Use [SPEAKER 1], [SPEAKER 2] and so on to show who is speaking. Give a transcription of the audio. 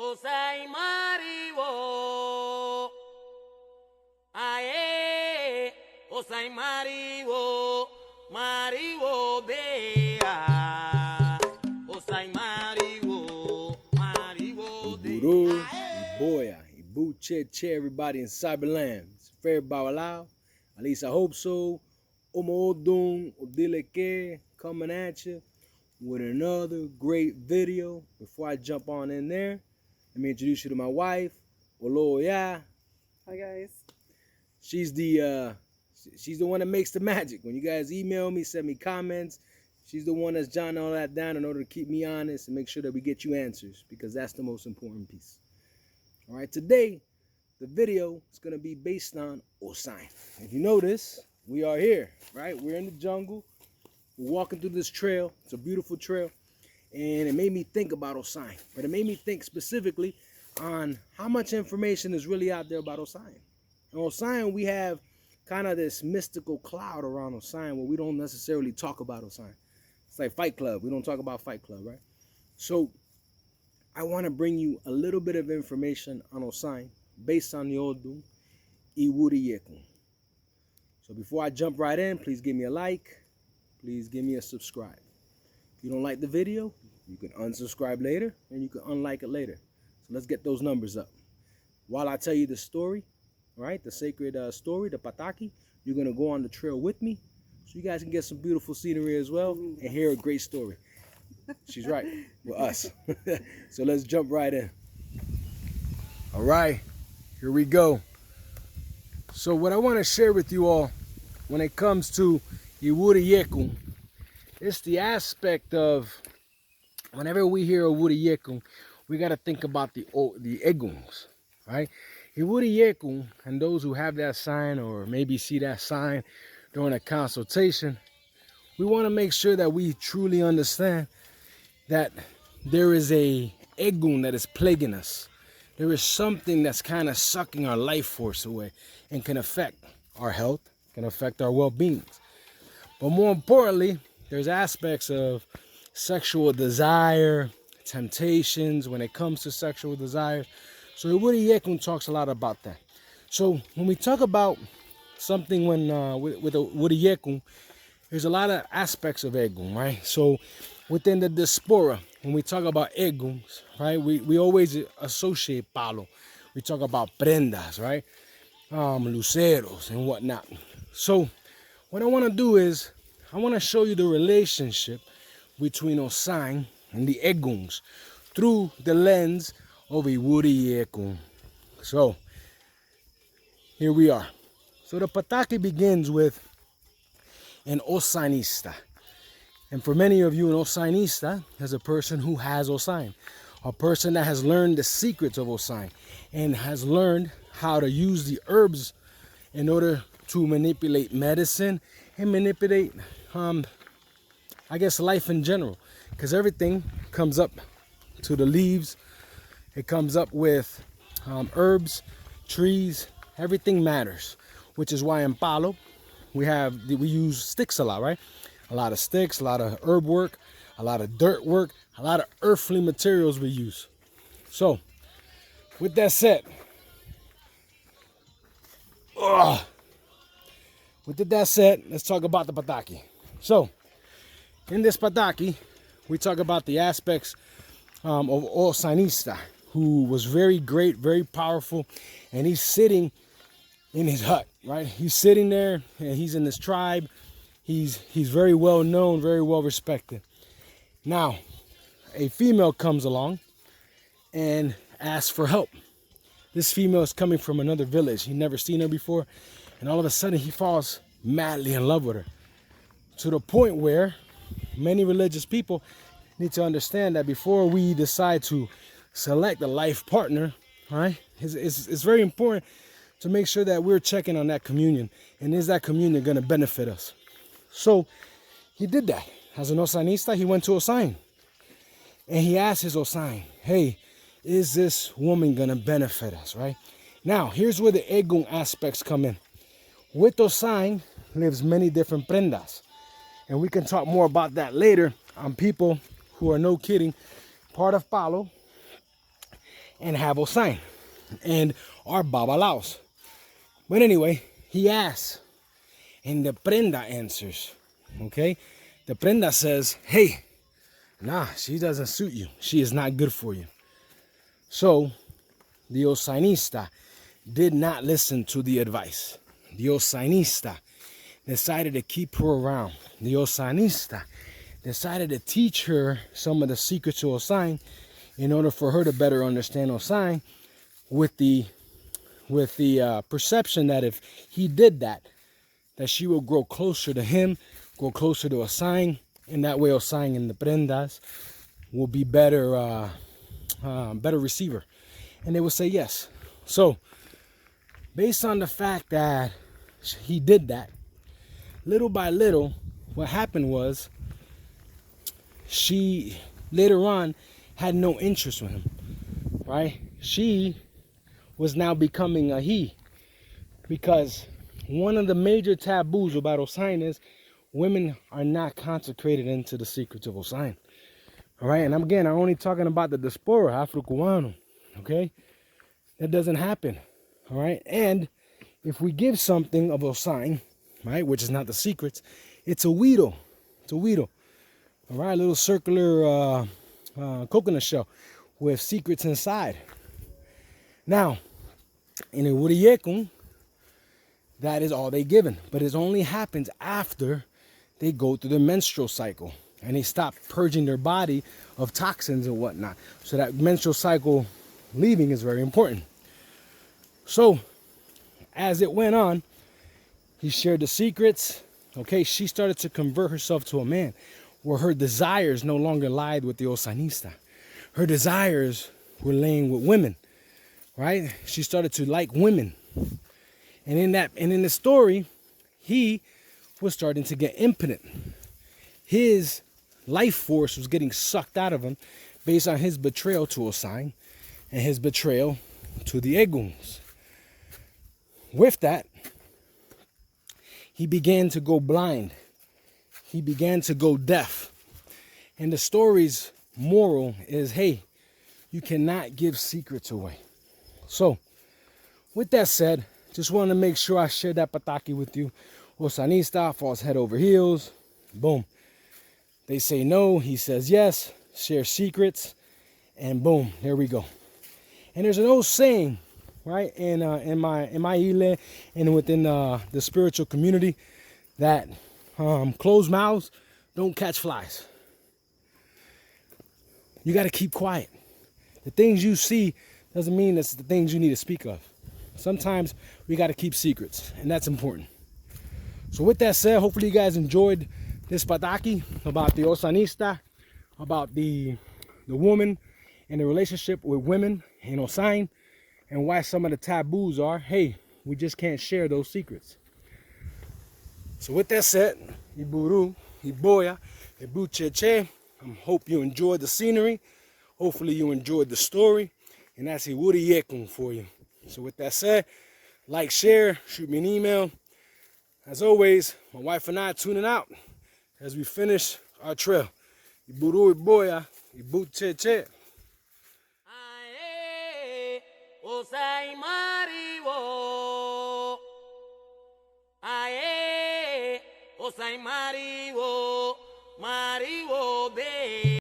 [SPEAKER 1] Osai Mariwo. Aye. Osai Mariwo. Mariwo Bea. Osai Mariwo. Mariwo
[SPEAKER 2] Iburu, Iboya, Ibu Che, everybody in Cyberland. It's fair Bawalao. At least I hope so. Omo Odun, Odileke, coming at you with another great video. Before I jump on in there, let me introduce you to my wife, Oloya.
[SPEAKER 3] Hi guys.
[SPEAKER 2] She's the one that makes the magic. When you guys email me, send me comments, she's the one that's jotting all that down in order to keep me honest and make sure that we get you answers, because that's the most important piece. All right, today the video is going to be based on Osai. If you notice, we are here, right? We're in the jungle. We're walking through this trail. It's a beautiful trail. And it made me think about Osai. But it made me think specifically on how much information is really out there about Osai. And Osai, we have kind of this mystical cloud around Osai where we don't necessarily talk about Osai. It's like Fight Club. We don't talk about Fight Club, right? So I want to bring you a little bit of information on Osai based on the Odu Iwori. So before I jump right in, please give me a like. Please give me a subscribe. If you don't like the video, you can unsubscribe later and you can unlike it later. So let's get those numbers up. While I tell you the story, right, the sacred story, the Pataki, you're going to go on the trail with me so you guys can get some beautiful scenery as well and hear a great story. She's right, with us. So let's jump right in. All right, here we go. So what I want to share with you all when it comes to Iwori, it's the aspect of whenever we hear Iwori, we got to think about the Eguns, right? Iwori, and those who have that sign or maybe see that sign during a consultation, we want to make sure that we truly understand that there is a Egun that is plaguing us. There is something that's kind of sucking our life force away and can affect our health, can affect our well-being. But more importantly, there's aspects of sexual desire, temptations when it comes to sexual desire. So Iwori talks a lot about that. So when we talk about something with Iwori, there's a lot of aspects of Egun, right? So within the diaspora, when we talk about Eguns, right, we always associate palo. We talk about prendas, right? Luceros and whatnot. So what I want to do is I want to show you the relationship between Osai and the Eguns through the lens of Iwori. So here we are. So the Pataki begins with an Osainista. And for many of you, an Osainista is a person who has Osai, a person that has learned the secrets of Osai and has learned how to use the herbs in order to manipulate medicine and manipulate, I guess, life in general. Because everything comes up to the leaves. It comes up with herbs, trees, everything matters. Which is why in Palo, we use sticks a lot, right? A lot of sticks, a lot of herb work, a lot of dirt work, a lot of earthly materials we use. So, with that said, let's talk about the Pataki. So, in this Pataki, we talk about the aspects of Osainista, who was very great, very powerful, and he's sitting in his hut, right? He's sitting there, and he's in this tribe. He's very well known, very well respected. Now, a female comes along and asks for help. This female is coming from another village. He'd never seen her before, and all of a sudden he falls madly in love with her. To the point where many religious people need to understand that before we decide to select a life partner, right, it's very important to make sure that we're checking on that communion. And is that communion going to benefit us? So he did that. As an Osainista, he went to Osai. And he asked his Osai, hey, is this woman going to benefit us, right? Now, here's where the Egun aspects come in. With Osai lives many different prendas. And we can talk more about that later on people who are, no kidding, part of Palo and have Osain and our babalaos. But anyway, he asks, and the prenda answers. Okay, the prenda says, hey, nah, she doesn't suit you. She is not good for you. So the Osainista did not listen to the advice. The Osainista decided to keep her around. The Osainista decided to teach her some of the secrets to Osain in order for her to better understand Osain, with the perception that if he did that she will grow closer to him, grow closer to Osain, and that way Osain and the prendas will be better receiver. And they will say yes. So, based on the fact that he did that, little by little, what happened was she later on had no interest with him, right? She was now becoming a he, because one of the major taboos about Osain is women are not consecrated into the secrets of Osain. All right, and I'm only talking about the diaspora, Afro-Cubano, okay? That doesn't happen, all right? And if we give something of Osain, right, which is not the secrets, it's a weedle. It's a weedle, all right? A little circular coconut shell with secrets inside. Now, in Oyekun, that is all they given, but it only happens after they go through the menstrual cycle and they stop purging their body of toxins and whatnot. So that menstrual cycle leaving is very important. So as it went on, he shared the secrets. Okay, she started to convert herself to a man where her desires no longer lied with the Osainista. Her desires were laying with women, right? She started to like women. And in the story, he was starting to get impotent. His life force was getting sucked out of him based on his betrayal to Osain and his betrayal to the Eguns. With that, he began to go blind. He began to go deaf. And the story's moral is, hey, you cannot give secrets away. So, with that said, just want to make sure I share that Pataki with you. Osainista falls head over heels. Boom. They say no. He says yes. Share secrets. And boom, there we go. And there's an old saying, right, in my ile and within the spiritual community, that closed mouths don't catch flies. You got to keep quiet. The things you see doesn't mean that's the things you need to speak of. Sometimes we got to keep secrets, and that's important. So with that said, hopefully you guys enjoyed this Pataki about the Osainista, about the woman and the relationship with women and Osain, and why some of the taboos are, hey, we just can't share those secrets. So with that said, Iburu, Iboya, Ibucheche, I hope you enjoyed the scenery. Hopefully you enjoyed the story. And that's Iwori for you. So with that said, like, share, shoot me an email. As always, my wife and I are tuning out as we finish our trail. Iburu, Iboya, Ibucheche.
[SPEAKER 1] Ae, Osai Mariwo. Ae, Osai Mariwo. Mariwo be.